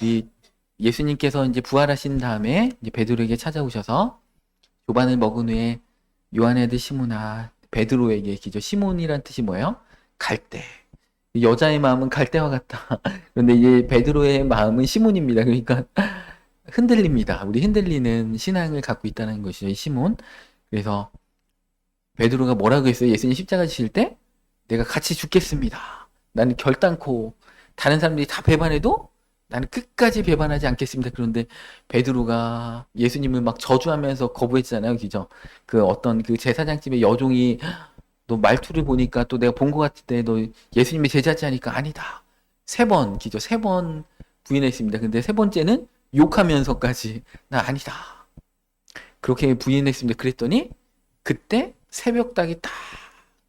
이 예수님께서 이제 부활하신 다음에 이제 베드로에게 찾아오셔서 조반을 먹은 후에 요한의 아들 시몬아, 베드로에게 기죠. 시몬이란 뜻이 뭐예요? 갈대. 여자의 마음은 갈대와 같다. 그런데 이제 베드로의 마음은 시몬입니다. 그러니까 흔들립니다. 우리 흔들리는 신앙을 갖고 있다는 것이죠. 이 시몬. 그래서 베드로가 뭐라고 했어요? 예수님 십자가 지실 때 내가 같이 죽겠습니다. 나는 결단코 다른 사람들이 다 배반해도 나는 끝까지 배반하지 않겠습니다. 그런데 베드로가 예수님을 막 저주하면서 거부했잖아요. 그죠? 그 어떤 그 제사장집의 여종이 너 말투를 보니까 또 내가 본 것 같은데 너 예수님의 제자지 하니까 아니다. 세 번, 기죠. 세 번 부인했습니다. 근데 세 번째는 욕하면서까지 나 아니다. 그렇게 부인했습니다. 그랬더니 그때 새벽닭이 딱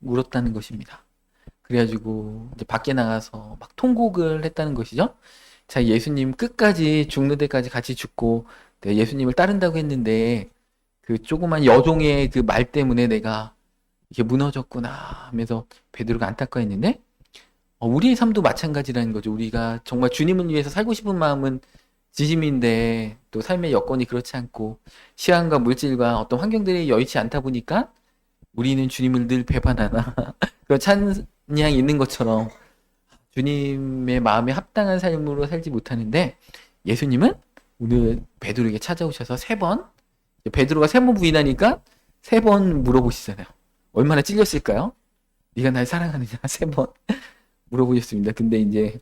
울었다는 것입니다. 그래가지고 이제 밖에 나가서 막 통곡을 했다는 것이죠. 자, 예수님 끝까지 죽는 데까지 같이 죽고 내가 예수님을 따른다고 했는데 그 조그만 여종의 그 말 때문에 내가 이게 무너졌구나 하면서 베드로가 안타까워했는데 우리의 삶도 마찬가지라는 거죠. 우리가 정말 주님을 위해서 살고 싶은 마음은 지짐인데 또 삶의 여건이 그렇지 않고 시간과 물질과 어떤 환경들이 여의치 않다 보니까 우리는 주님을 늘 배반하나 그런 찬양이 있는 것처럼 주님의 마음에 합당한 삶으로 살지 못하는데 예수님은 오늘 베드로에게 찾아오셔서 세 번, 베드로가 세 번 부인하니까 세 번 물어보시잖아요. 얼마나 찔렸을까요? 네가 날 사랑하느냐 세 번 물어보셨습니다. 근데 이제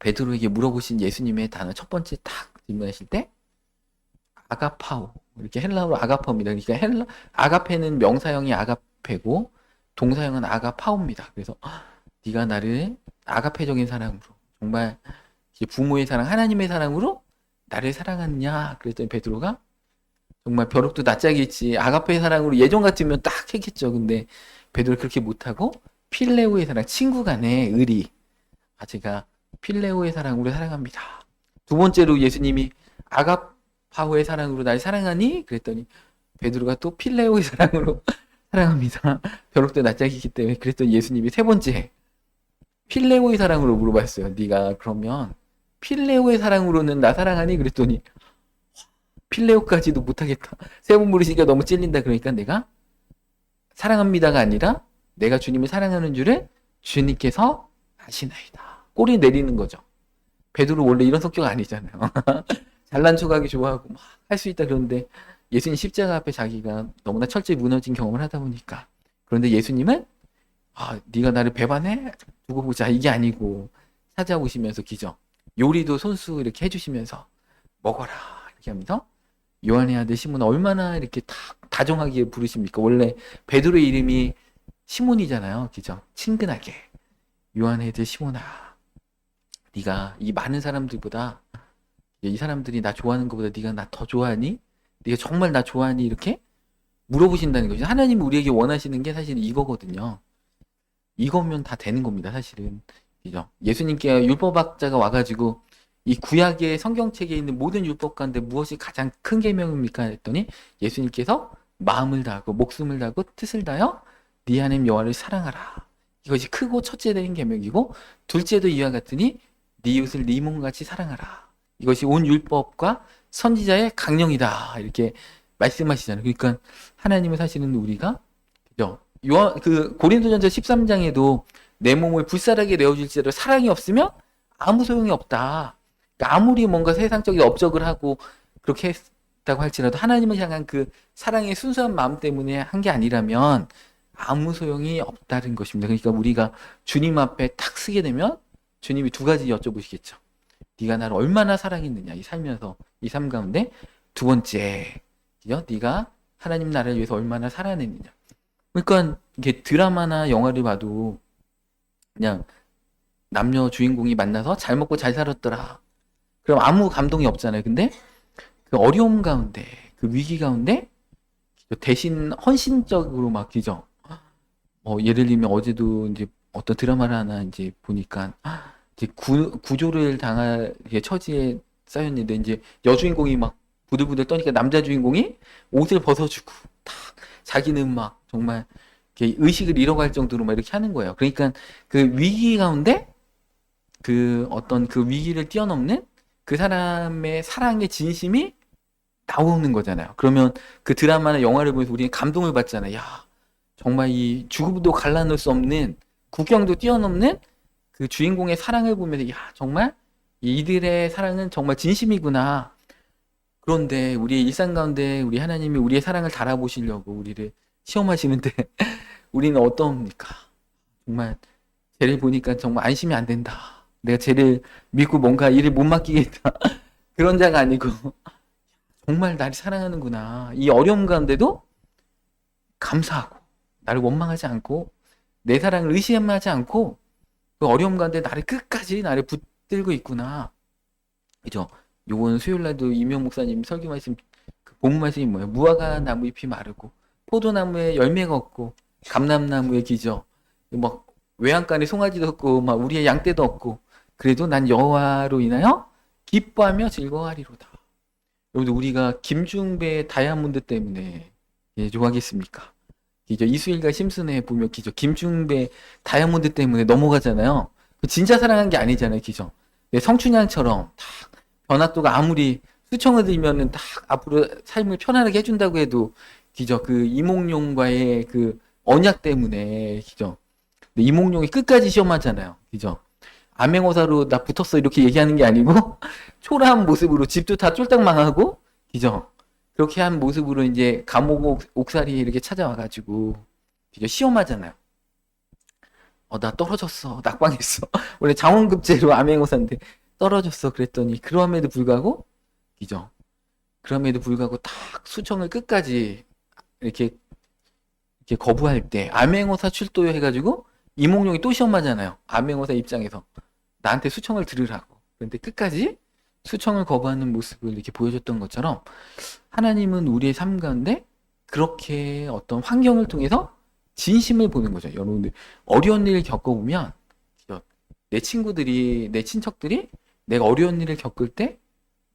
베드로에게 물어보신 예수님의 단어 첫 번째 딱 질문하실 때 아가파오 이렇게 헬라어로 아가파오입니다. 그러니까 아가페는 명사형이 아가페고 동사형은 아가파오입니다. 그래서 네가 나를 아가페적인 사랑으로 정말 부모의 사랑, 하나님의 사랑으로 나를 사랑하느냐 그랬더니 베드로가 정말 벼룩도 낯짝이 있지 아가페의 사랑으로 예전 같으면 딱 했겠죠. 근데 베드로 그렇게 못하고 필레오의 사랑, 친구 간의 의리 제가 필레오의 사랑으로 사랑합니다. 두 번째로 예수님이 아가파오의 사랑으로 날 사랑하니? 그랬더니 베드로가 또 필레오의 사랑으로 사랑합니다. 벼룩도 낯짝이 있기 때문에 그랬더니 예수님이 세 번째 필레오의 사랑으로 물어봤어요. 네가 그러면 필레오의 사랑으로는 나 사랑하니? 그랬더니 필레오까지도 못하겠다. 세 번 물으시니까 너무 찔린다. 그러니까 내가 사랑합니다가 아니라 내가 주님을 사랑하는 줄을 주님께서 아시나이다. 꼬리 내리는 거죠. 베드로 원래 이런 성격 아니잖아요. 잘난 척하기 좋아하고 막 할 수 있다 그러는데 예수님 십자가 앞에 자기가 너무나 철저히 무너진 경험을 하다 보니까 그런데 예수님은 네가 나를 배반해? 두고 보자 이게 아니고 찾아오시면서 기죠. 요리도 손수 이렇게 해주시면서 먹어라 이렇게 하면서 요한의 아들 시몬 얼마나 이렇게 다정하게 부르십니까? 원래 베드로의 이름이 시몬이잖아요. 그죠? 친근하게 요한의 아들 시몬아 네가 이 많은 사람들보다 이 사람들이 나 좋아하는 것보다 네가 나 더 좋아하니? 네가 정말 나 좋아하니? 이렇게 물어보신다는 거죠. 하나님이 우리에게 원하시는 게 사실 이거거든요. 이거면 다 되는 겁니다. 사실은. 그죠? 예수님께 율법학자가 와가지고 이 구약의 성경책에 있는 모든 율법 가운데 무엇이 가장 큰 계명입니까? 했더니 예수님께서 마음을 다하고 목숨을 다하고 뜻을 다하여 네 하나님 여호와를 사랑하라. 이것이 크고 첫째 되는 계명이고 둘째도 이와 같으니 네 이웃을 네 몸같이 사랑하라. 이것이 온 율법과 선지자의 강령이다. 이렇게 말씀하시잖아요. 그러니까 하나님은 사실은 우리가 그죠? 고린도전서 13장에도 내 몸을 불사르게 내어줄지라도 사랑이 없으면 아무 소용이 없다. 그러니까 아무리 뭔가 세상적인 업적을 하고 그렇게 했다고 할지라도 하나님을 향한 그 사랑의 순수한 마음 때문에 한 게 아니라면 아무 소용이 없다는 것입니다. 그러니까 우리가 주님 앞에 탁 서게 되면 주님이 두 가지 여쭤보시겠죠. 네가 나를 얼마나 사랑했느냐 이 살면서 이 삶 가운데 두 번째 네가 하나님 나라를 위해서 얼마나 살아냈느냐. 그러니까 이게 드라마나 영화를 봐도 그냥 남녀 주인공이 만나서 잘 먹고 잘 살았더라. 그럼 아무 감동이 없잖아요. 근데 그 어려움 가운데, 그 위기 가운데 대신 헌신적으로 막 기죠. 예를 들면 어제도 이제 어떤 드라마를 하나 이제 보니까 이제 구조를 당할 처지에 쌓였는데 이제 여주인공이 막 부들부들 떠니까 남자 주인공이 옷을 벗어주고 딱 자기는 막 정말 의식을 잃어갈 정도로 막 이렇게 하는 거예요. 그러니까 그 위기 가운데 그 어떤 그 위기를 뛰어넘는 그 사람의 사랑의 진심이 나오는 거잖아요. 그러면 그 드라마나 영화를 보면서 우리는 감동을 받잖아요. 야, 정말 이 죽음도 갈라놓을 수 없는 국경도 뛰어넘는 그 주인공의 사랑을 보면서 야, 정말 이들의 사랑은 정말 진심이구나. 그런데 우리의 일상 가운데 우리 하나님이 우리의 사랑을 달아보시려고 우리를 시험하시는데 우리는 어떠합니까? 정말 쟤를 보니까 정말 안심이 안 된다. 내가 쟤를 믿고 뭔가 일을 못 맡기겠다. 그런 자가 아니고 정말 나를 사랑하는구나. 이 어려움 가운데도 감사하고 나를 원망하지 않고 내 사랑을 의심하지 않고 그 어려움 가운데 나를 끝까지 나를 붙들고 있구나. 그죠? 요번 수요일 날도 이명 목사님 설교 말씀 그 본문 말씀이 뭐예요? 무화과 나무 잎이 마르고 포도나무에 열매가 없고 감람나무에 기죠. 막 외양간에 송아지도 없고 막 우리의 양떼도 없고 그래도 난 여호와로 인하여 기뻐하며 즐거워하리로다. 여러분들 우리가 김중배 다이아몬드 때문에 예, 좋아하겠습니까? 기죠. 이수일과 심슨에 보면 기죠. 김중배 다이아몬드 때문에 넘어가잖아요. 진짜 사랑한 게 아니잖아요. 기죠. 네, 성춘향처럼 딱 변화도가 아무리 수청을 들면은 딱 앞으로 삶을 편안하게 해준다고 해도 기죠. 그 이몽룡과의 그 언약 때문에 기죠. 근데 이몽룡이 끝까지 시험하잖아요. 기죠. 암행어사로 나 붙었어 이렇게 얘기하는 게 아니고 초라한 모습으로 집도 다 쫄딱 망하고 기죠. 그렇게 한 모습으로 이제 감옥 옥살이 이렇게 찾아와가지고 기죠. 시험하잖아요. 나 떨어졌어. 낙방했어. 원래 장원급제로 암행어사인데 떨어졌어. 그랬더니 그럼에도 불구하고 기죠. 그럼에도 불구하고 딱 수청을 끝까지 이렇게 거부할 때 암행어사 출도해가지고 이몽룡이 또 시험하잖아요. 암행어사 입장에서 나한테 수청을 들으라고. 그런데 끝까지 수청을 거부하는 모습을 이렇게 보여줬던 것처럼 하나님은 우리의 삶 가운데 그렇게 어떤 환경을 통해서 진심을 보는 거죠. 여러분들 어려운 일을 겪어보면 내 친구들이 내 친척들이 내가 어려운 일을 겪을 때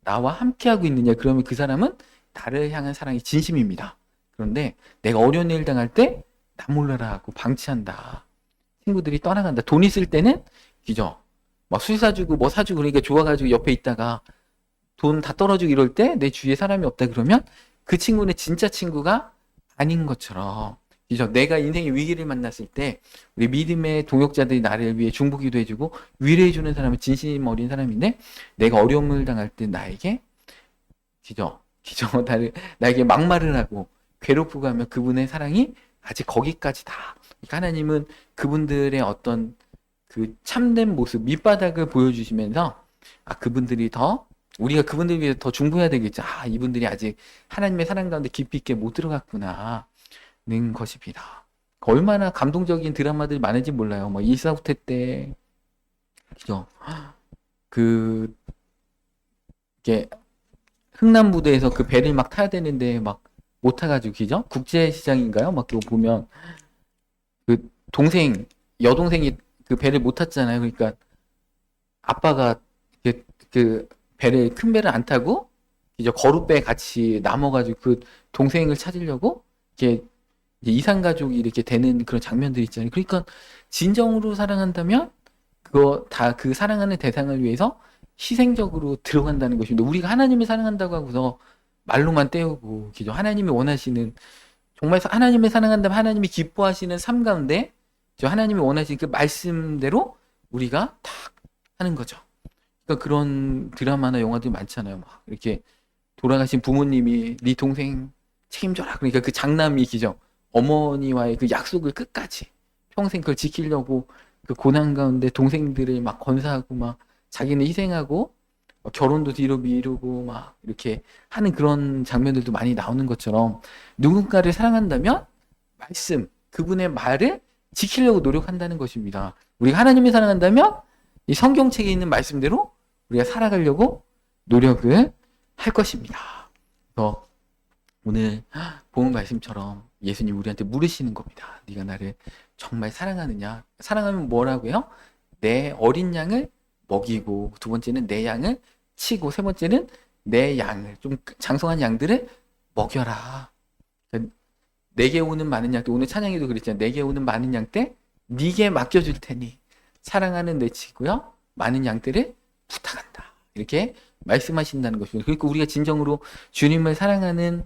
나와 함께하고 있느냐 그러면 그 사람은 나를 향한 사랑이 진심입니다. 그런데 내가 어려운 일 당할 때 나 몰라라 하고 방치한다. 친구들이 떠나간다. 돈 있을 때는 기죠. 막 술 사주고 뭐 사주고 그러니까 좋아가지고 옆에 있다가 돈 다 떨어지고 이럴 때 내 주위에 사람이 없다 그러면 그 친구는 진짜 친구가 아닌 것처럼 그죠? 내가 인생의 위기를 만났을 때 우리 믿음의 동역자들이 나를 위해 중보기도 해주고 위로해주는 사람은 진심 어린 사람인데 내가 어려움을 당할 때 나에게 기죠? 나에게 막말을 하고 괴롭히고 하면 그분의 사랑이 아직 거기까지다. 그러니까 하나님은 그분들의 어떤 그 참된 모습, 밑바닥을 보여주시면서 그분들이 더 우리가 그분들 위해 더 중보해야 되겠죠. 이분들이 아직 하나님의 사랑 가운데 깊이 있게 못 들어갔구나. 는 것입니다. 얼마나 감동적인 드라마들이 많은지 몰라요. 뭐 일사후퇴 때 그죠? 그 이게 흥남부대에서 그 배를 막 타야 되는데 막 못 타가지고 그죠? 국제시장인가요? 막 그거 보면 그 동생 여동생이 그 배를 못 탔잖아요. 그러니까 아빠가 그 배를 큰 배를 안 타고 이제 거룻배 같이 남아가지고 그 동생을 찾으려고 이렇게 이산 가족이 이렇게 되는 그런 장면들이 있잖아요. 그러니까 진정으로 사랑한다면 그거 다 그 사랑하는 대상을 위해서 희생적으로 들어간다는 것입니다. 우리가 하나님을 사랑한다고 하고서 말로만 때우고 기죠. 하나님이 원하시는 정말 하나님을 사랑한다면 하나님이 기뻐하시는 삶 가운데 하나님이 원하시는 그 말씀대로 우리가 딱 하는 거죠. 그러니까 그런 드라마나 영화들이 많잖아요. 막 이렇게 돌아가신 부모님이 네 동생 책임져라. 그러니까 그 장남이 기죠. 어머니와의 그 약속을 끝까지 평생 그걸 지키려고 그 고난 가운데 동생들을 막 건사하고 막 자기는 희생하고 결혼도 뒤로 미루고 막 이렇게 하는 그런 장면들도 많이 나오는 것처럼 누군가를 사랑한다면 말씀, 그분의 말을 지키려고 노력한다는 것입니다. 우리가 하나님을 사랑한다면 이 성경책에 있는 말씀대로 우리가 살아가려고 노력을 할 것입니다. 그래서 오늘 본 말씀처럼 예수님 우리한테 물으시는 겁니다. 네가 나를 정말 사랑하느냐? 사랑하면 뭐라고요? 내 어린 양을 먹이고 두 번째는 내 양을 치고 세 번째는 내 양을 좀 장성한 양들을 먹여라. 내게 오는 많은 양 때 오늘 찬양에도 그랬잖아요. 내게 오는 많은 양 때 네게 맡겨줄 테니 사랑하는 내 치고요. 많은 양들을 부탁한다. 이렇게 말씀하신다는 것입니다. 그러니까 우리가 진정으로 주님을 사랑하는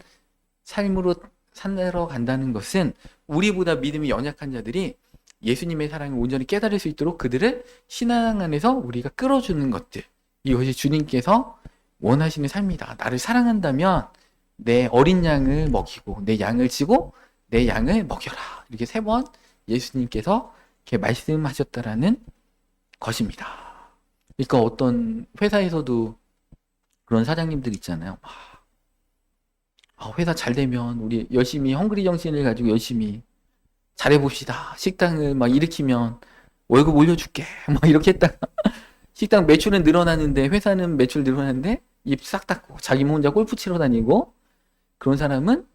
삶으로 살아러 간다는 것은 우리보다 믿음이 연약한 자들이 예수님의 사랑을 온전히 깨달을 수 있도록 그들을 신앙 안에서 우리가 끌어주는 것들, 이것이 주님께서 원하시는 삶이다. 나를 사랑한다면 내 어린 양을 먹이고 내 양을 치고 내 양을 먹여라. 이렇게 3번 예수님께서 이렇게 말씀하셨다라는 것입니다. 그러니까 어떤 회사에서도 그런 사장님들 있잖아요. 회사 잘 되면 우리 열심히 헝그리 정신을 가지고 열심히 잘해봅시다. 식당을 막 일으키면 월급 올려줄게. 막 이렇게 했다가 식당 매출은 늘어나는데 회사는 매출 늘어나는데 입 싹 닫고 자기 혼자 골프 치러 다니고 그런 사람은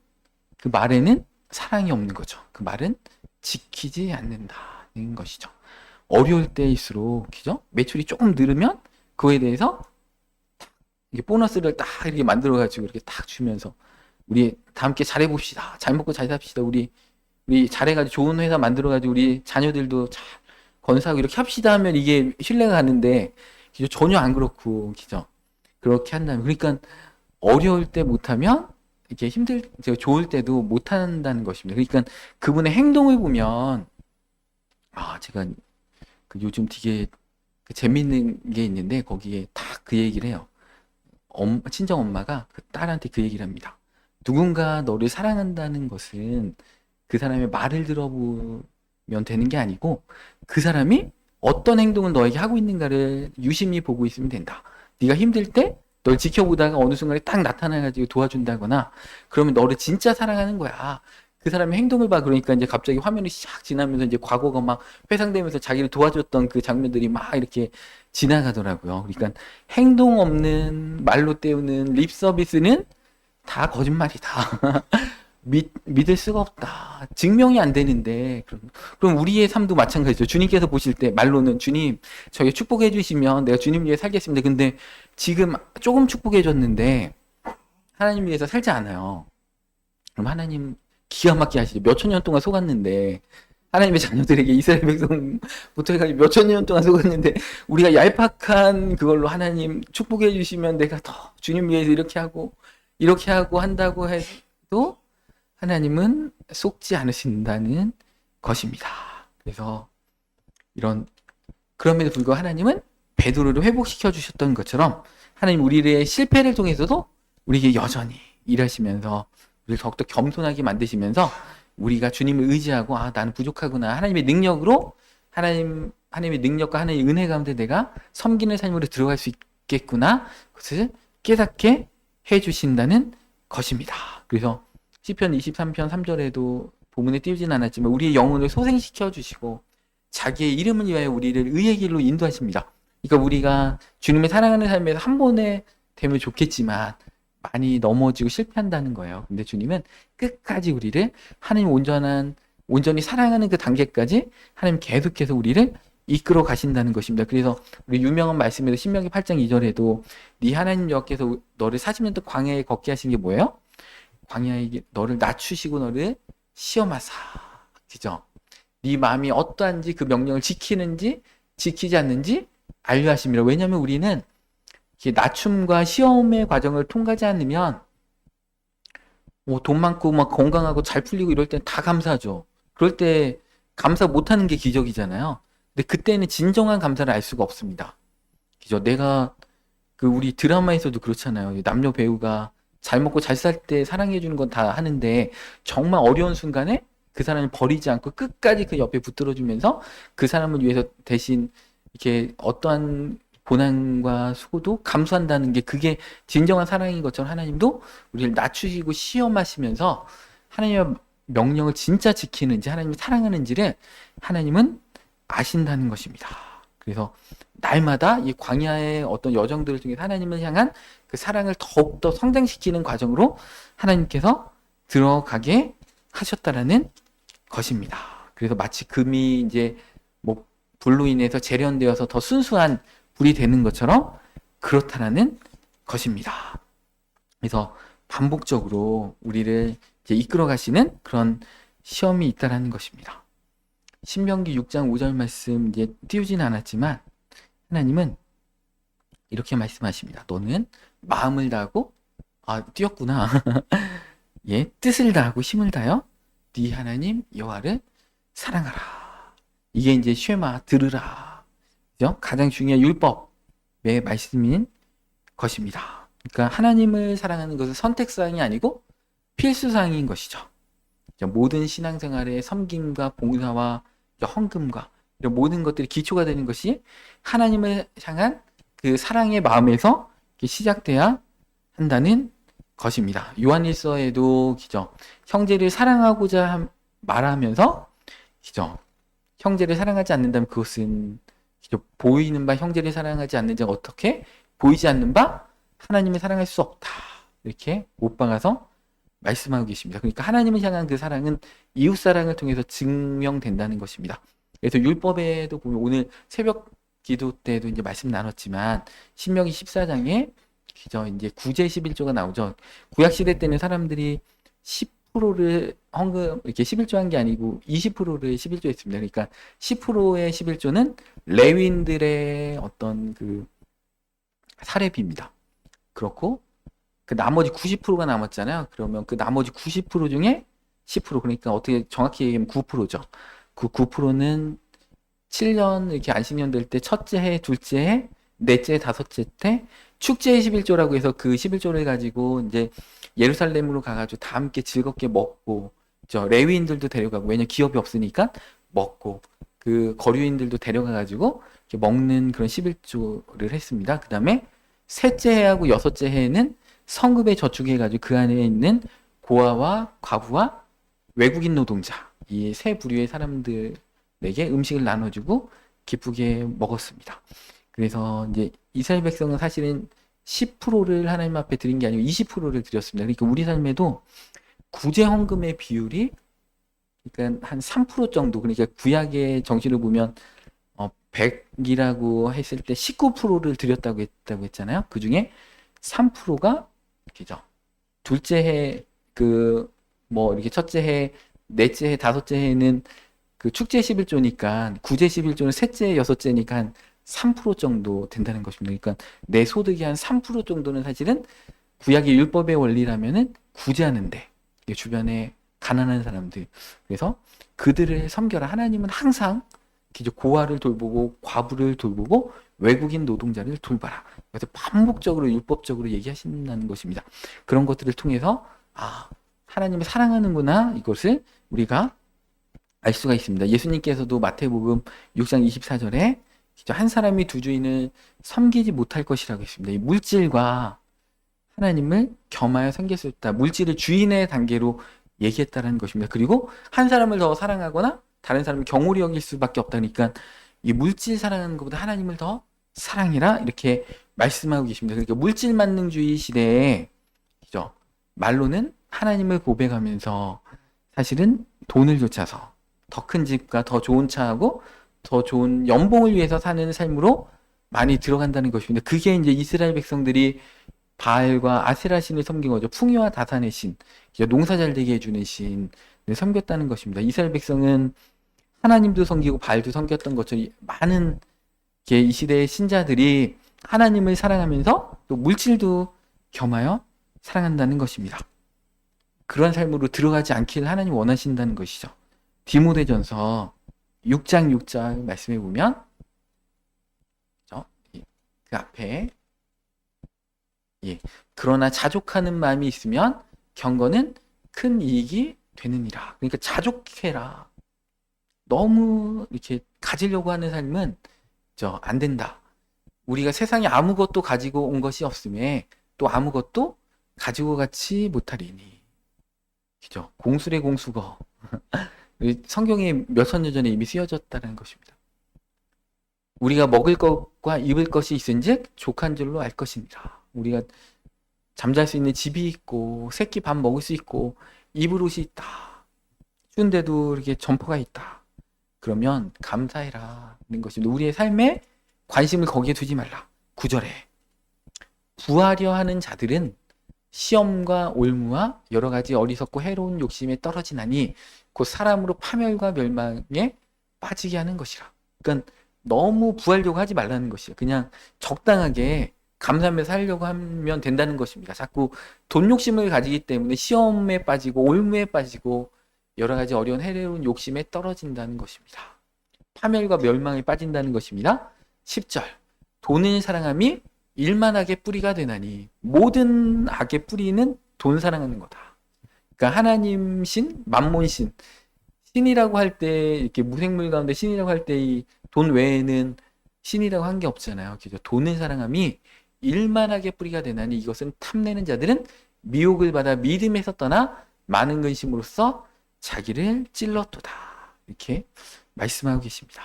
그 말에는 사랑이 없는 거죠. 그 말은 지키지 않는다는 것이죠. 어려울 때일수록 그죠? 매출이 조금 늘으면 그거에 대해서 이게 보너스를 딱 이렇게 만들어 가지고 이렇게 딱 주면서 우리 다 함께 잘해봅시다. 잘 먹고 잘 삽시다. 우리 잘해가지고 좋은 회사 만들어가지고 우리 자녀들도 잘 건사하고 이렇게 합시다 하면 이게 신뢰가 가는데 그죠? 전혀 안 그렇고 그죠? 그렇게 한다면 그러니까 어려울 때 못하면 이렇게 좋을 때도 못한다는 것입니다. 그러니까 그분의 행동을 보면 제가 그 요즘 되게 그 재밌는 게 있는데 거기에 딱 그 얘기를 해요. 친정 엄마가 그 딸한테 그 얘기를 합니다. 누군가 너를 사랑한다는 것은 그 사람의 말을 들어보면 되는 게 아니고 그 사람이 어떤 행동을 너에게 하고 있는가를 유심히 보고 있으면 된다. 네가 힘들 때 널 지켜보다가 어느 순간에 딱 나타나가지고 도와준다거나 그러면 너를 진짜 사랑하는 거야. 그 사람의 행동을 봐. 그러니까 이제 갑자기 화면이 샥 지나면서 이제 과거가 막 회상되면서 자기를 도와줬던 그 장면들이 막 이렇게 지나가더라고요. 그러니까 행동 없는 말로 때우는 립 서비스는 다 거짓말이다. 믿을 수가 없다. 증명이 안 되는데 그럼 우리의 삶도 마찬가지죠. 주님께서 보실 때 말로는 주님 저희 축복해 주시면 내가 주님 위해 살겠습니다. 근데 지금 조금 축복해 줬는데 하나님 위해서 살지 않아요. 그럼 하나님 기가 막히게 하시죠. 몇천 년 동안 속았는데 하나님의 자녀들에게 이스라엘 백성부터 해가지고 몇천 년 동안 속았는데 우리가 얄팍한 그걸로 하나님 축복해 주시면 내가 더 주님 위해서 이렇게 하고 한다고 해도 하나님은 속지 않으신다는 것입니다. 그래서 그럼에도 불구하고 하나님은 베드로를 회복시켜 주셨던 것처럼 하나님 우리의 실패를 통해서도 우리에게 여전히 일하시면서 우리를 더욱더 겸손하게 만드시면서 우리가 주님을 의지하고 나는 부족하구나. 하나님의 능력으로 하나님의 능력과 하나님의 은혜 가운데 내가 섬기는 삶으로 들어갈 수 있겠구나. 그것을 깨닫게 해 주신다는 것입니다. 그래서 시편 23편 3절에도 본문에 띄우진 않았지만 우리의 영혼을 소생시켜 주시고 자기의 이름을 위하여 우리를 의의 길로 인도하십니다. 그러니까 우리가 주님의 사랑하는 삶에서 한 번에 되면 좋겠지만 많이 넘어지고 실패한다는 거예요. 근데 주님은 끝까지 우리를 하나님 온전히 사랑하는 그 단계까지 하나님 계속해서 우리를 이끌어 가신다는 것입니다. 그래서 우리 유명한 말씀에도 신명기 8장 2절에도 네 하나님 여호와께서 너를 40년 동안 광야에 걷게 하신 게 뭐예요? 광야에 너를 낮추시고 너를 시험하사. 그죠? 네 마음이 어떠한지 그 명령을 지키는지 지키지 않는지 알려 하심이라. 왜냐하면 우리는 낮춤과 시험의 과정을 통과하지 않으면 돈 많고 막 건강하고 잘 풀리고 이럴 땐 다 감사하죠. 그럴 때 감사 못하는 게 기적이잖아요. 근데 그때는 진정한 감사를 알 수가 없습니다. 그죠? 내가 우리 드라마에서도 그렇잖아요. 남녀 배우가 잘 먹고 잘 살 때 사랑해 주는 건 다 하는데 정말 어려운 순간에 그 사람을 버리지 않고 끝까지 그 옆에 붙들어 주면서 그 사람을 위해서 대신 이렇게 어떠한 고난과 수고도 감수한다는 게 그게 진정한 사랑인 것처럼 하나님도 우리를 낮추시고 시험하시면서 하나님의 명령을 진짜 지키는지 하나님을 사랑하는지를 하나님은 아신다는 것입니다. 그래서 날마다 이 광야의 어떤 여정들을 통해 하나님을 향한 그 사랑을 더욱더 성장시키는 과정으로 하나님께서 들어가게 하셨다라는 것입니다. 그래서 마치 금이 이제 불로 인해서 재련되어서 더 순수한 불이 되는 것처럼 그렇다라는 것입니다. 그래서 반복적으로 우리를 이제 이끌어 가시는 그런 시험이 있다라는 것입니다. 신명기 6장 5절 말씀 이제 띄우지는 않았지만 하나님은 이렇게 말씀하십니다. 너는 마음을 다하고, 뛰었구나. 예, 뜻을 다하고 힘을 다하여 네 하나님 여호와를 사랑하라. 이게 이제 쉐마, 들으라. 그죠? 가장 중요한 율법의 말씀인 것입니다. 그러니까 하나님을 사랑하는 것은 선택사항이 아니고 필수사항인 것이죠. 모든 신앙생활의 섬김과 봉사와 헌금과 이런 모든 것들이 기초가 되는 것이 하나님을 향한 그 사랑의 마음에서 시작돼야 한다는 것입니다. 요한일서에도 그죠? 형제를 사랑하고자 말하면서 그죠? 형제를 사랑하지 않는다면 그것은 그죠? 보이는 바 형제를 사랑하지 않는 자가 어떻게 보이지 않는 바 하나님을 사랑할 수 없다. 이렇게 못 박아서 말씀하고 계십니다. 그러니까 하나님을 향한 그 사랑은 이웃 사랑을 통해서 증명된다는 것입니다. 그래서 율법에도 보면 오늘 새벽 기도 때도 이제 말씀 나눴지만 신명기 14장에 그죠? 이제 구제 11조가 나오죠. 구약 시대 때는 사람들이 10%를 헌금 이렇게 11조 한 게 아니고 20%를 11조 했습니다. 그러니까 10%의 11조는 레위인들의 어떤 그 사례비입니다. 그렇고 그 나머지 90%가 남았잖아요. 그러면 그 나머지 90% 중에 10% 그러니까 어떻게 정확히 얘기하면 9%죠. 그 9%는 7년 이렇게 안식년 될 때 첫째 해, 둘째 해, 넷째 해, 다섯째 때 축제의 11조라고 해서 그 11조를 가지고 이제 예루살렘으로 가가지고 다 함께 즐겁게 먹고 레위인들도 데려가고 왜냐면 기업이 없으니까 먹고 그 거류인들도 데려가가지고 이렇게 먹는 그런 11조를 했습니다. 그 다음에 셋째 해하고 여섯째 해에는 성읍에 저축해가지고 그 안에 있는 고아와 과부와 외국인 노동자 이 세 부류의 사람들에게 음식을 나눠주고 기쁘게 먹었습니다. 그래서 이제 이스라엘 백성은 사실은 10%를 하나님 앞에 드린 게 아니고 20%를 드렸습니다. 그러니까 우리 삶에도 구제 헌금의 비율이 그러니까 한 3% 정도 그러니까 구약의 정신을 보면 100이라고 했을 때 19%를 드렸다고 했잖아요. 그 중에 3%가 그죠. 둘째 해 그 뭐 이렇게 첫째 해, 넷째 해, 다섯째 해는 그 축제 11조니까 구제 11조는 셋째, 여섯째니까 한 3% 정도 된다는 것입니다. 그러니까 내 소득이 한 3% 정도는 사실은 구약의 율법의 원리라면은 구제하는데 주변에 가난한 사람들 그래서 그들을 섬겨라. 하나님은 항상 고아를 돌보고 과부를 돌보고 외국인 노동자를 돌봐라. 그래서 반복적으로 율법적으로 얘기하신다는 것입니다. 그런 것들을 통해서 하나님을 사랑하는구나 이것을 우리가 알 수가 있습니다. 예수님께서도 마태복음 6장 24절에 한 사람이 두 주인을 섬기지 못할 것이라고 했습니다. 이 물질과 하나님을 겸하여 섬겼다. 물질을 주인의 단계로 얘기했다는 것입니다. 그리고 한 사람을 더 사랑하거나 다른 사람을 경홀히 여길 수밖에 없다니까 이 물질 사랑하는 것보다 하나님을 더 사랑해라 이렇게 말씀하고 계십니다. 그러니까 물질 만능주의 시대에 그죠? 말로는 하나님을 고백하면서 사실은 돈을 쫓아서 더 큰 집과 더 좋은 차하고 더 좋은 연봉을 위해서 사는 삶으로 많이 들어간다는 것입니다. 그게 이제 이스라엘 백성들이 바알과 아세라 신을 섬긴 거죠. 풍요와 다산의 신, 농사 잘 되게 해주는 신을 섬겼다는 것입니다. 이스라엘 백성은 하나님도 섬기고 바알도 섬겼던 것처럼 많은 이 시대의 신자들이 하나님을 사랑하면서 또 물질도 겸하여 사랑한다는 것입니다. 그런 삶으로 들어가지 않기를 하나님 원하신다는 것이죠. 디모데전서 6장 6절 말씀해 보면 그 앞에 그러나 자족하는 마음이 있으면 경건은 큰 이익이 되느니라. 그러니까 자족해라. 너무 이렇게 가지려고 하는 삶은 안 된다. 우리가 세상에 아무것도 가지고 온 것이 없음에 또 아무것도 가지고 가지 못하리니. 그죠? 공술의 공수거. 성경에 몇천 년 전에 이미 쓰여졌다는 것입니다. 우리가 먹을 것과 입을 것이 있은즉 족한 줄로 알 것입니다. 우리가 잠잘 수 있는 집이 있고 새끼 밥 먹을 수 있고 입을 옷이 있다. 추운데도 이렇게 점퍼가 있다. 그러면 감사해라는 것입니다. 우리의 삶에 관심을 거기에 두지 말라. 9절에 부하려 하는 자들은 시험과 올무와 여러 가지 어리석고 해로운 욕심에 떨어지나니 곧 사람으로 파멸과 멸망에 빠지게 하는 것이라. 그러니까 너무 부하려고 하지 말라는 것이에요. 그냥 적당하게 감사하며 살려고 하면 된다는 것입니다. 자꾸 돈 욕심을 가지기 때문에 시험에 빠지고 올무에 빠지고 여러 가지 어려운 해로운 욕심에 떨어진다는 것입니다. 파멸과 멸망에 빠진다는 것입니다. 10절. 돈을 사랑함이 일만하게 뿌리가 되나니 모든 악의 뿌리는 돈 사랑하는 거다. 그러니까 하나님 신, 만몬 신, 신이라고 할 때 이렇게 무생물 가운데 신이라고 할 때 이 돈 외에는 신이라고 한 게 없잖아요. 그죠? 돈을 사랑함이 일만하게 뿌리가 되나니 이것은 탐내는 자들은 미혹을 받아 믿음에서 떠나 많은 근심으로써 자기를 찔렀도다. 이렇게 말씀하고 계십니다.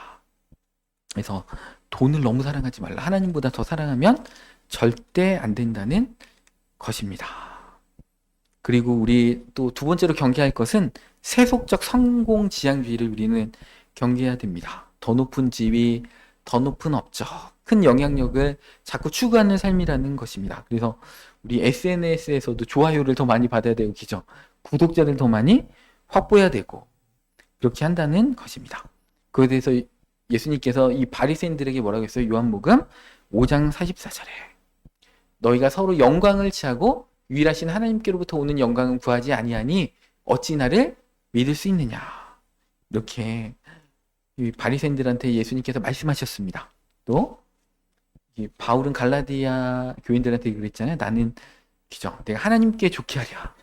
그래서 돈을 너무 사랑하지 말라. 하나님보다 더 사랑하면 절대 안 된다는 것입니다. 그리고 우리 또 두 번째로 경계할 것은 세속적 성공지향주의를 우리는 경계해야 됩니다. 더 높은 지위, 더 높은 업적, 큰 영향력을 자꾸 추구하는 삶이라는 것입니다. 그래서 우리 SNS에서도 좋아요를 더 많이 받아야 되고, 그죠? 구독자를 더 많이 확보해야 되고, 그렇게 한다는 것입니다. 그에 대해서 예수님께서 이 바리새인들에게 뭐라고 했어요? 요한복음 5장 44절에 너희가 서로 영광을 취하고 유일하신 하나님께로부터 오는 영광은 구하지 아니하니 어찌 나를 믿을 수 있느냐. 이렇게 이 바리새인들한테 예수님께서 말씀하셨습니다. 또 바울은 갈라디아 교인들한테 그랬잖아요. 나는 그죠? 내가 하나님께 좋게 하랴.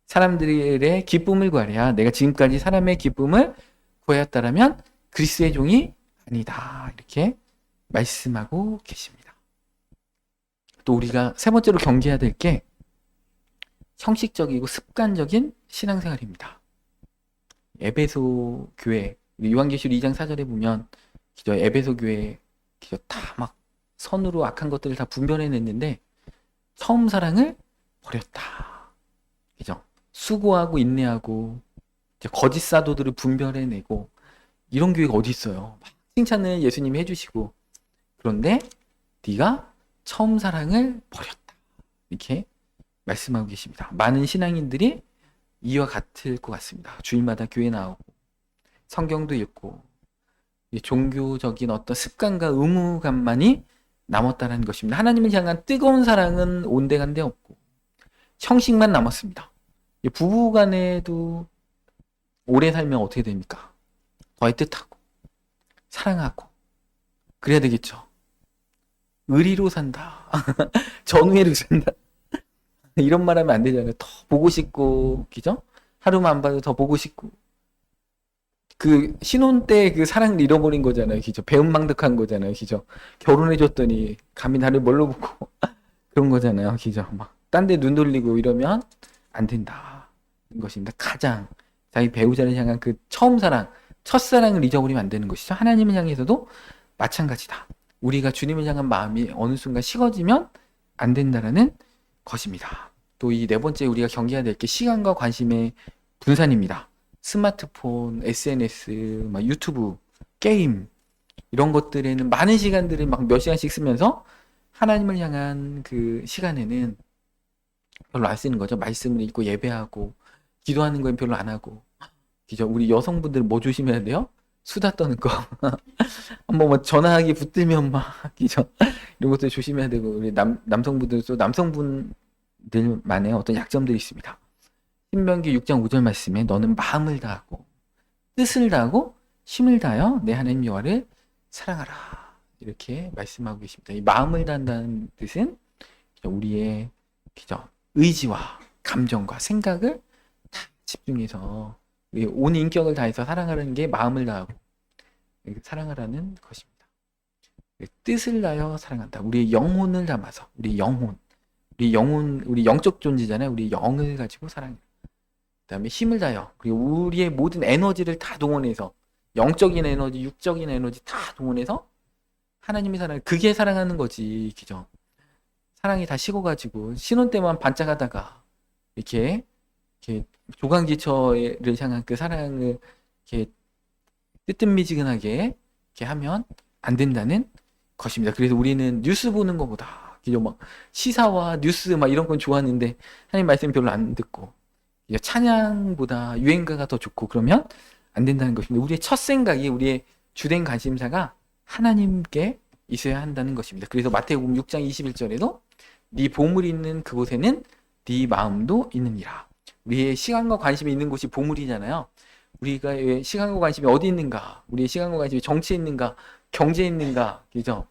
사람들의 기쁨을 구하랴. 내가 지금까지 사람의 기쁨을 구하였다라면 그리스도의 종이 아니다. 이렇게 말씀하고 계십니다. 또 우리가 세 번째로 경계해야 될 게 형식적이고 습관적인 신앙생활입니다. 에베소 교회, 요한계시록 2장 4절에 보면 기저 에베소 교회 기저 다 막 선으로 악한 것들을 다 분별해냈는데 처음 사랑을 버렸다. 그죠? 수고하고 인내하고 이제 거짓 사도들을 분별해내고 이런 교회가 어디 있어요? 막 칭찬을 예수님이 해주시고 그런데 네가 처음 사랑을 버렸다. 이렇게 말씀하고 계십니다. 많은 신앙인들이 이와 같을 것 같습니다. 주일마다 교회 나오고 성경도 읽고 종교적인 어떤 습관과 의무감만이 남았다는 것입니다. 하나님을 향한 뜨거운 사랑은 온데간데 없고 형식만 남았습니다. 부부 간에도 오래 살면 어떻게 됩니까? 더 애틋하고 사랑하고 그래야 되겠죠. 의리로 산다. 전우회로 산다. 이런 말 하면 안 되잖아요. 더 보고 싶고, 그죠? 하루만 안 봐도 더 보고 싶고. 그 신혼 때 그 사랑을 잃어버린 거잖아요. 그죠? 배은망덕한 거잖아요. 그죠? 결혼해줬더니 감히 나를 뭘로 보고 그런 거잖아요. 그죠? 막 딴 데 눈 돌리고 이러면 안 된다. 것입니다. 가장 자기 배우자를 향한 그 처음 사랑, 첫사랑을 잊어버리면 안 되는 것이죠. 하나님을 향해서도 마찬가지다. 우리가 주님을 향한 마음이 어느 순간 식어지면 안 된다라는 것입니다. 또 이 네 번째 우리가 경계해야 될 게 시간과 관심의 분산입니다. 스마트폰, SNS, 막 유튜브, 게임 이런 것들에는 많은 시간들을 막 몇 시간씩 쓰면서 하나님을 향한 그 시간에는 별로 안 쓰는 거죠. 말씀을 읽고 예배하고 기도하는 건 별로 안 하고. 그죠? 우리 여성분들 뭐 조심해야 돼요? 수다 떠는 거. 한번 뭐 전화하기 붙들면 막, 그죠? 이런 것들 조심해야 되고, 우리 남성분들도 남성분들만의 어떤 약점들이 있습니다. 신명기 6장 5절 말씀에 너는 마음을 다하고, 뜻을 다하고, 힘을 다하여 내 하나님 여호와를 사랑하라. 이렇게 말씀하고 계십니다. 이 마음을 다한다는 뜻은 우리의, 그죠? 의지와 감정과 생각을 다 집중해서 온 인격을 다해서 사랑하라는 게 마음을 다하고 사랑하라는 것입니다. 뜻을 다하여 사랑한다. 우리의 영혼을 담아서 우리 영혼, 우리 영적 존재잖아요. 우리 영을 가지고 사랑해. 그다음에 힘을 다하여 그리고 우리의 모든 에너지를 다 동원해서 영적인 에너지, 육적인 에너지 다 동원해서 하나님의 사랑, 그게 사랑하는 거지, 그죠? 사랑이 다 식어가지고 신혼 때만 반짝하다가 이렇게 조강지처를 향한 그 사랑을 이렇게 뜨뜻미지근하게 이렇게 하면 안 된다는 것입니다. 그래서 우리는 뉴스 보는 것보다 그죠? 막 시사와 뉴스 막 이런 건 좋아하는데 하나님 말씀 별로 안 듣고 찬양보다 유행가가 더 좋고 그러면 안 된다는 것입니다. 우리의 첫 생각이 우리의 주된 관심사가 하나님께 있어야 한다는 것입니다. 그래서 마태복음 6장 21절에도 네 보물이 있는 그곳에는 네 마음도 있느니라. 우리의 시간과 관심이 있는 곳이 보물이잖아요. 우리가 왜 시간과 관심이 어디 있는가? 우리의 시간과 관심이 정치에 있는가? 경제에 있는가? 그죠?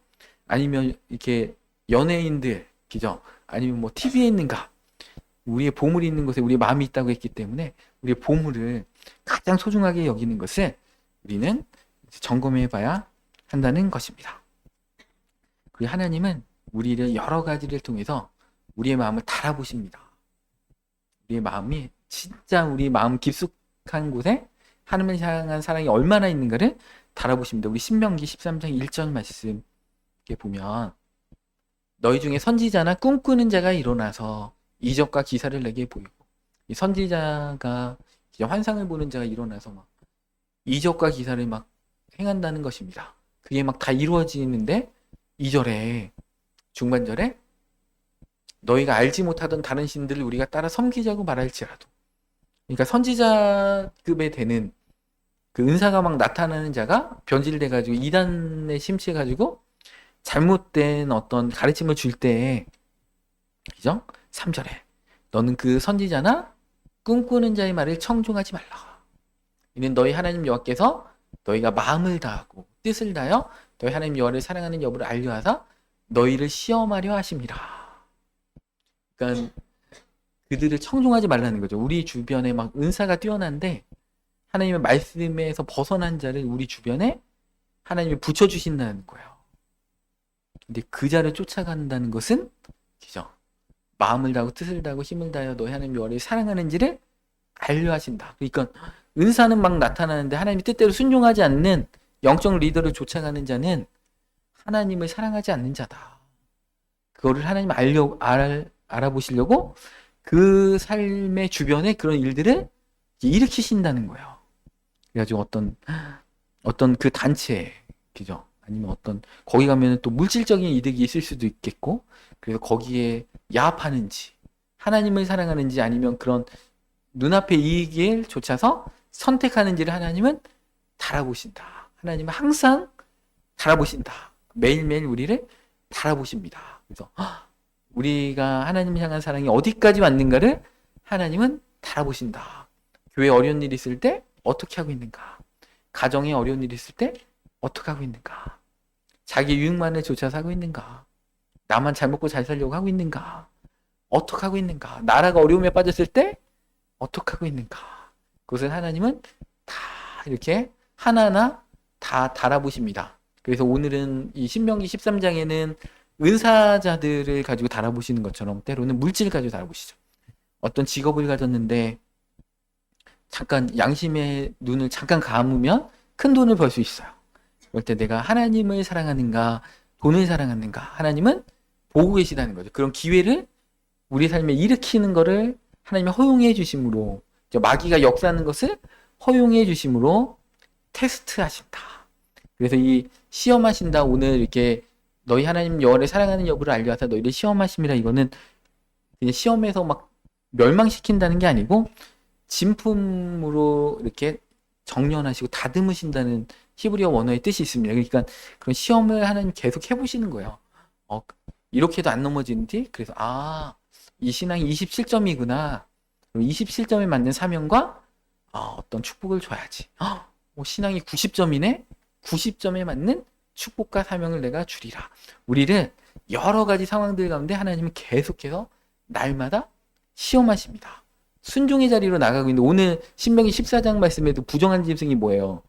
아니면 이렇게 연예인들, 그죠? 아니면 뭐 TV에 있는가? 우리의 보물이 있는 곳에 우리의 마음이 있다고 했기 때문에 우리의 보물을 가장 소중하게 여기는 것을 우리는 점검해 봐야 한다는 것입니다. 그리고 하나님은 우리를 여러 가지를 통해서 우리의 마음을 달아보십니다. 우리의 마음이 진짜 우리 마음 깊숙한 곳에 하나님을 향한 사랑이 얼마나 있는가를 달아보십니다. 우리 신명기 13장 1절 말씀 보면 너희 중에 선지자나 꿈꾸는 자가 일어나서 이적과 기사를 내게 보이고, 이 선지자가 환상을 보는 자가 일어나서 막 이적과 기사를 막 행한다는 것입니다. 그게 막 다 이루어지는데 2절에 중반절에 너희가 알지 못하던 다른 신들을 우리가 따라 섬기자고 말할지라도, 그러니까 선지자급에 되는 그 은사가 막 나타나는 자가 변질돼 가지고 이단에 심취해 가지고 잘못된 어떤 가르침을 줄 때, 그죠? 3절에 너는 그 선지자나 꿈꾸는 자의 말을 청종하지 말라. 이는 너희 하나님 여호와께서 너희가 마음을 다하고 뜻을 다하여 너희 하나님 여호와를 사랑하는 여부를 알려하사 너희를 시험하려 하심이라. 그러니까 그들을 청종하지 말라는 거죠. 우리 주변에 막 은사가 뛰어난데 하나님의 말씀에서 벗어난 자를 우리 주변에 하나님이 붙여주신다는 거예요. 근데 그 자를 쫓아간다는 것은, 그죠? 마음을 다하고 뜻을 다하고 힘을 다하여 너희 하나님 여호와를 사랑하는지를 알려하신다. 그러니까 은사는 막 나타나는데 하나님의 뜻대로 순종하지 않는 영적 리더를 쫓아가는 자는 하나님을 사랑하지 않는 자다. 그거를 하나님 알아보시려고 그 삶의 주변에 그런 일들을 일으키신다는 거예요. 그래가지고 어떤 그 단체, 그죠? 아니면 어떤 거기 가면 또 물질적인 이득이 있을 수도 있겠고, 그래서 거기에 야합하는지 하나님을 사랑하는지 아니면 그런 눈앞의 이익을 쫓아서 선택하는지를 하나님은 달아보신다. 하나님은 항상 달아보신다. 매일매일 우리를 달아보십니다. 그래서 우리가 하나님을 향한 사랑이 어디까지 왔는가를 하나님은 달아보신다. 교회에 어려운 일이 있을 때 어떻게 하고 있는가? 가정에 어려운 일이 있을 때 어떻게 하고 있는가? 자기 유익만을 쫓아서 하고 있는가? 나만 잘 먹고 잘 살려고 하고 있는가? 어떻게 하고 있는가? 나라가 어려움에 빠졌을 때 어떻게 하고 있는가? 그것을 하나님은 다 이렇게 하나하나 다 달아보십니다. 그래서 오늘은 이 신명기 13장에는 은사자들을 가지고 달아보시는 것처럼 때로는 물질을 가지고 달아보시죠. 어떤 직업을 가졌는데 잠깐 양심의 눈을 잠깐 감으면 큰 돈을 벌 수 있어요. 그럴 때 내가 하나님을 사랑하는가 돈을 사랑하는가, 하나님은 보고 계시다는 거죠. 그런 기회를 우리 삶에 일으키는 거를 하나님이 허용해 주심으로, 마귀가 역사하는 것을 허용해 주심으로 테스트하신다. 그래서 이 시험하신다, 오늘 이렇게 너희 하나님 여호와를 사랑하는 여부를 알려하사 너희를 시험하심이라, 이거는 그냥 시험에서 막 멸망시킨다는 게 아니고 진품으로 이렇게 정련하시고 다듬으신다는 히브리어 원어의 뜻이 있습니다. 그러니까 그런 시험을 하나님 계속 해보시는 거예요. 이렇게도 안 넘어지는지, 그래서 이 신앙이 27점이구나. 27점에 맞는 사명과 어떤 축복을 줘야지. 신앙이 90점이네? 90점에 맞는 축복과 사명을 내가 주리라. 우리를 여러 가지 상황들 가운데 하나님은 계속해서 날마다 시험하십니다. 순종의 자리로 나가고 있는데, 오늘 신명기 14장 말씀에도 부정한 짐승이 뭐예요?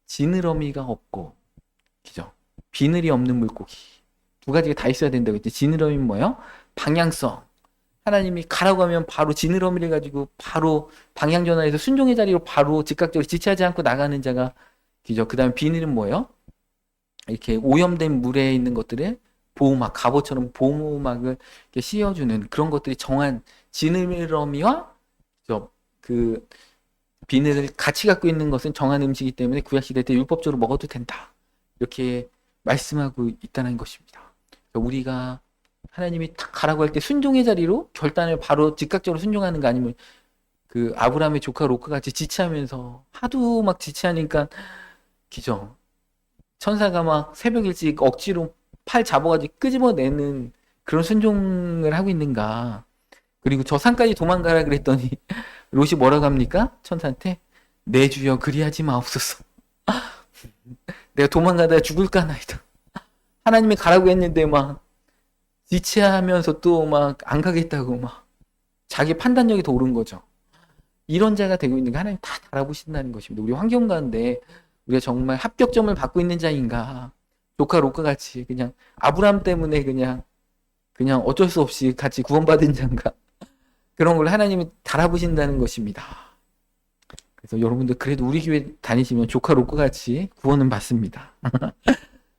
지느러미가 없고, 그죠? 비늘이 없는 물고기. 두 가지가 다 있어야 된다고 했지. 지느러미는 뭐예요? 방향성. 하나님이 가라고 하면 바로 지느러미를 가지고 바로 방향 전환해서 순종의 자리로 바로 즉각적으로 지체하지 않고 나가는 자가, 그죠? 그 다음에 비늘은 뭐예요? 이렇게 오염된 물에 있는 것들을 보호막, 갑옷처럼 보호막을 이렇게 씌워주는 그런 것들이 정한 지느러미와 그 비늘을 같이 갖고 있는 것은 정한 음식이기 때문에 구약시대 때 율법적으로 먹어도 된다. 이렇게 말씀하고 있다는 것입니다. 우리가 하나님이 딱 가라고 할 때 순종의 자리로 결단을 바로 즉각적으로 순종하는 거, 아니면 그 아브라함의 조카 롯과 같이 지체하면서 하도 막 지체하니까, 그죠? 천사가 막 새벽 일찍 억지로 팔 잡아가지고 끄집어내는 그런 순종을 하고 있는가. 그리고 저 산까지 도망가라 그랬더니 롯이 뭐라고 합니까? 천사한테 내 주여 그리하지 마옵소서. 내가 도망가다가 죽을까나이다. 하나님이 가라고 했는데 막 지체하면서 또 막 안 가겠다고 막 자기 판단력이 더 오른 거죠. 이런 자가 되고 있는 게 하나님 다 알아보신다는 것입니다. 우리 환경 가운데 우리가 정말 합격점을 받고 있는 자인가, 조카 롯과 같이 그냥 아브라함 때문에 그냥 어쩔 수 없이 같이 구원받은 자인가, 그런 걸 하나님이 달아보신다는 것입니다. 그래서 여러분들 그래도 우리 교회 다니시면 조카 롯과 같이 구원은 받습니다.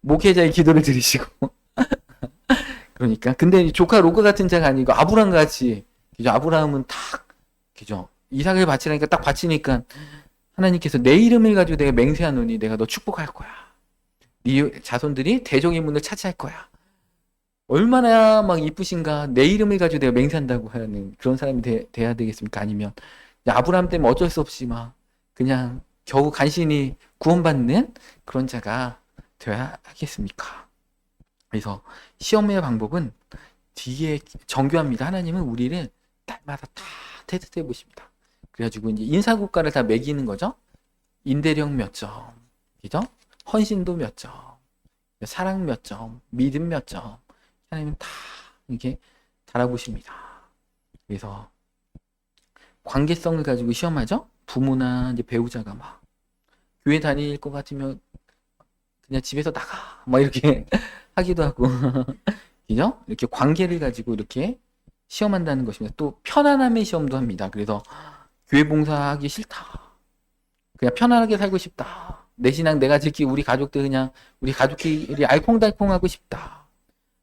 목회자의 기도를 들으시고 그러니까 근데 조카 롯과 같은 자가 아니고 아브라함 같이, 그죠? 아브라함은 딱, 그죠? 이삭을 바치라니까 딱 바치니까 하나님께서 내 이름을 가지고 내가 맹세하노니 내가 너 축복할 거야. 네 자손들이 대적의 문을 차지할 거야. 얼마나 막 이쁘신가. 내 이름을 가지고 내가 맹세한다고 하는 그런 사람이 돼야 되겠습니까? 아니면 아브라함 때문에 어쩔 수 없이 막 그냥 겨우 간신히 구원받는 그런 자가 되어야 하겠습니까? 그래서 시험의 방법은 뒤에 정교합니다. 하나님은 우리를 날마다 다 테스트해 보십니다. 그래가지고 이제 인사고과를 다 매기는 거죠. 인대력 몇 점, 그죠? 헌신도 몇 점, 사랑 몇 점, 믿음 몇 점. 하나님은 다 이렇게 달아보십니다. 그래서 관계성을 가지고 시험하죠. 부모나 이제 배우자가 막 교회 다닐 것 같으면 그냥 집에서 나가 막 이렇게 하기도 하고 그죠? 이렇게 관계를 가지고 이렇게 시험한다는 것입니다. 또 편안함의 시험도 합니다. 그래서 교회 봉사하기 싫다. 그냥 편안하게 살고 싶다. 내 신앙 내가 지키고 우리 가족들 그냥 우리 가족끼리 알콩달콩하고 싶다.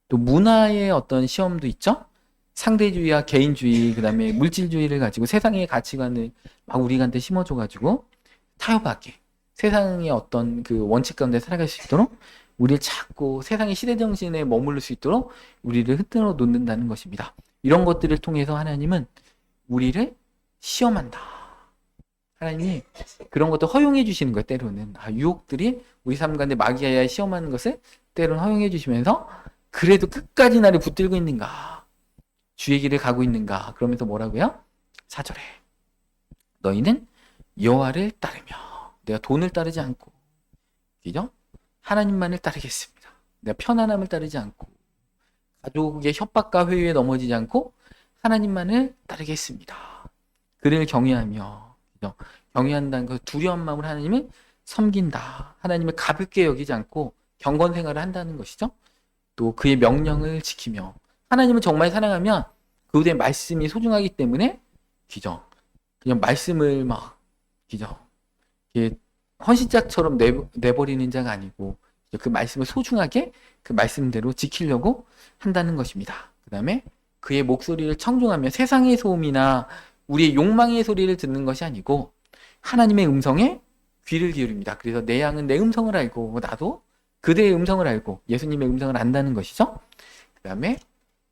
또 문화의 어떤 시험도 있죠. 상대주의와 개인주의, 그다음에 물질주의를 가지고 세상의 가치관을 막 우리한테 심어줘가지고 타협하게 세상의 어떤 그 원칙 가운데 살아갈 수 있도록 우리를 찾고 세상의 시대정신에 머무를 수 있도록 우리를 흔들어 놓는다는 것입니다. 이런 것들을 통해서 하나님은 우리를 시험한다. 하나님이 그런 것도 허용해 주시는 거예요. 때로는 유혹들이 우리 삶 가운데 마귀야 시험하는 것을 때로는 허용해 주시면서 그래도 끝까지 나를 붙들고 있는가, 주의 길을 가고 있는가. 그러면서 뭐라고요? 4절에 너희는 여호와를 따르며 내가 돈을 따르지 않고, 그죠? 하나님만을 따르겠습니다. 내가 편안함을 따르지 않고 가족의 협박과 회유에 넘어지지 않고 하나님만을 따르겠습니다. 그를 경외하며, 그죠? 경외한다는 것, 두려운 마음으로 하나님을 섬긴다. 하나님을 가볍게 여기지 않고 경건 생활을 한다는 것이죠. 또 그의 명령을 지키며, 하나님을 정말 사랑하면 그들의 말씀이 소중하기 때문에, 그죠? 그냥 말씀을 막, 그죠? 헌신짝처럼 내버리는 자가 아니고 그 말씀을 소중하게 그 말씀대로 지키려고 한다는 것입니다. 그 다음에 그의 목소리를 청종하며 세상의 소음이나 우리의 욕망의 소리를 듣는 것이 아니고 하나님의 음성에 귀를 기울입니다. 그래서 내 양은 내 음성을 알고 나도 그대의 음성을 알고 예수님의 음성을 안다는 것이죠. 그 다음에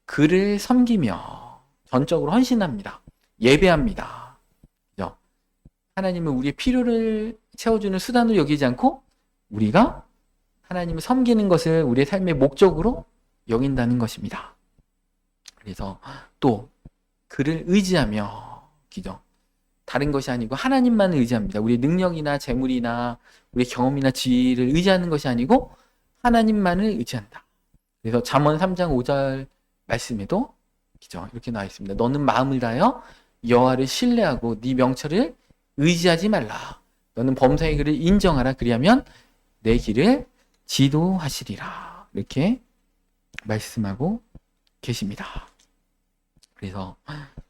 그를 섬기며 전적으로 헌신합니다. 예배합니다. 그죠? 하나님은 우리의 필요를 채워주는 수단으로 여기지 않고 우리가 하나님을 섬기는 것을 우리의 삶의 목적으로 여긴다는 것입니다. 그래서 또 그를 의지하며, 그죠? 다른 것이 아니고 하나님만을 의지합니다. 우리의 능력이나 재물이나 우리의 경험이나 지위를 의지하는 것이 아니고 하나님만을 의지한다. 그래서 잠언 3장 5절 말씀에도, 그죠? 이렇게 나와 있습니다. 너는 마음을 다하여 여호와를 신뢰하고 네 명철을 의지하지 말라. 너는 범사의 길을 인정하라. 그리하면 내 길을 지도하시리라. 이렇게 말씀하고 계십니다. 그래서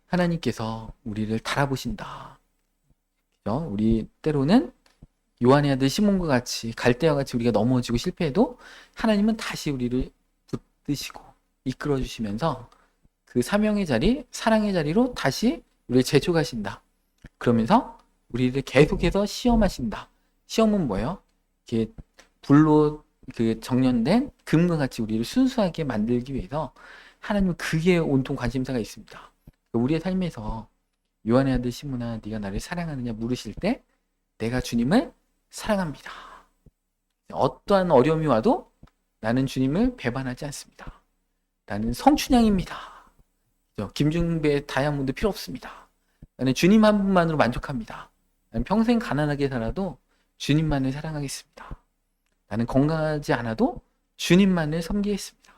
하나님께서 우리를 달아보신다. 그죠? 우리 때로는 요한의 아들 시몬과 같이 갈대와 같이 우리가 넘어지고 실패해도 하나님은 다시 우리를 붙드시고 이끌어 주시면서 그 사명의 자리, 사랑의 자리로 다시 우리를 재촉하신다. 그러면서 우리를 계속해서 시험하신다. 시험은 뭐예요? 이렇게 불로 그 정련된 금과 같이 우리를 순수하게 만들기 위해서 하나님은 그게 온통 관심사가 있습니다. 우리의 삶에서 요한의 아들 시몬아 네가 나를 사랑하느냐 물으실 때 내가 주님을 사랑합니다. 어떠한 어려움이 와도 나는 주님을 배반하지 않습니다. 나는 성춘향입니다. 김중배 다이아몬드 필요 없습니다. 나는 주님 한 분만으로 만족합니다. 나는 평생 가난하게 살아도 주님만을 사랑하겠습니다. 나는 건강하지 않아도 주님만을 섬기겠습니다.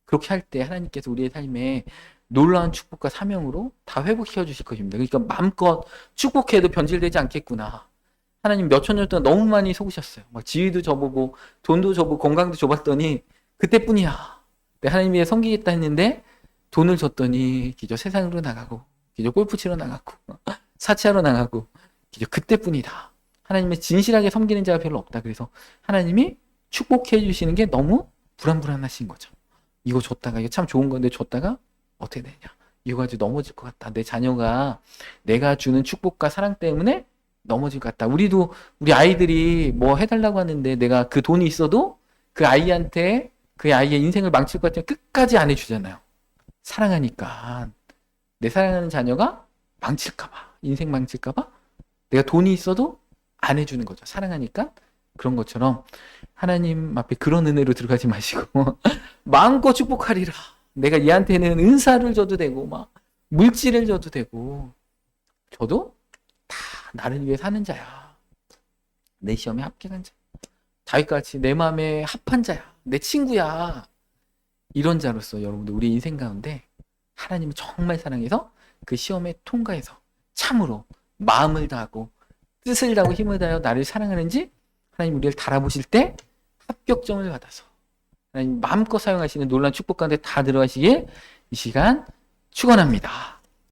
그렇게 할 때 하나님께서 우리의 삶에 놀라운 축복과 사명으로 다 회복시켜 주실 것입니다. 그러니까 마음껏 축복해도 변질되지 않겠구나. 하나님 몇천 년 동안 너무 많이 속으셨어요. 막 지위도 줘보고 돈도 줘보고 건강도 줘봤더니 그때뿐이야. 하나님이 섬기겠다 했는데 돈을 줬더니 기저 세상으로 나가고 기저 골프 치러 나가고 사치하러 나가고 기저 그때뿐이다. 하나님의 진실하게 섬기는 자가 별로 없다. 그래서 하나님이 축복해 주시는 게 너무 불안불안하신 거죠. 이거 줬다가 이거 참 좋은 건데 줬다가 어떻게 되냐. 이거 가지고 넘어질 것 같다. 내 자녀가 내가 주는 축복과 사랑 때문에 넘어질 것 같다. 우리도 우리 아이들이 뭐 해달라고 하는데 내가 그 돈이 있어도 그 아이한테 그 아이의 인생을 망칠 것 같으면 끝까지 안 해주잖아요. 사랑하니까. 내 사랑하는 자녀가 망칠까봐, 인생 망칠까봐 내가 돈이 있어도 안 해주는 거죠. 사랑하니까. 그런 것처럼 하나님 앞에 그런 은혜로 들어가지 마시고 마음껏 축복하리라. 내가 얘한테는 은사를 줘도 되고 막 물질을 줘도 되고 저도 다 나를 위해 사는 자야. 내 시험에 합격한 자. 다윗같이 내 마음에 합한 자야. 내 친구야. 이런 자로서 여러분들 우리 인생 가운데 하나님을 정말 사랑해서 그 시험에 통과해서 참으로 마음을 다하고 뜻을 다하고 힘을 다하여 나를 사랑하는지 하나님 우리를 달아보실 때 합격점을 받아서 하나님 마음껏 사용하시는 놀라운 축복 가운데 다 들어가시길 이 시간 축원합니다.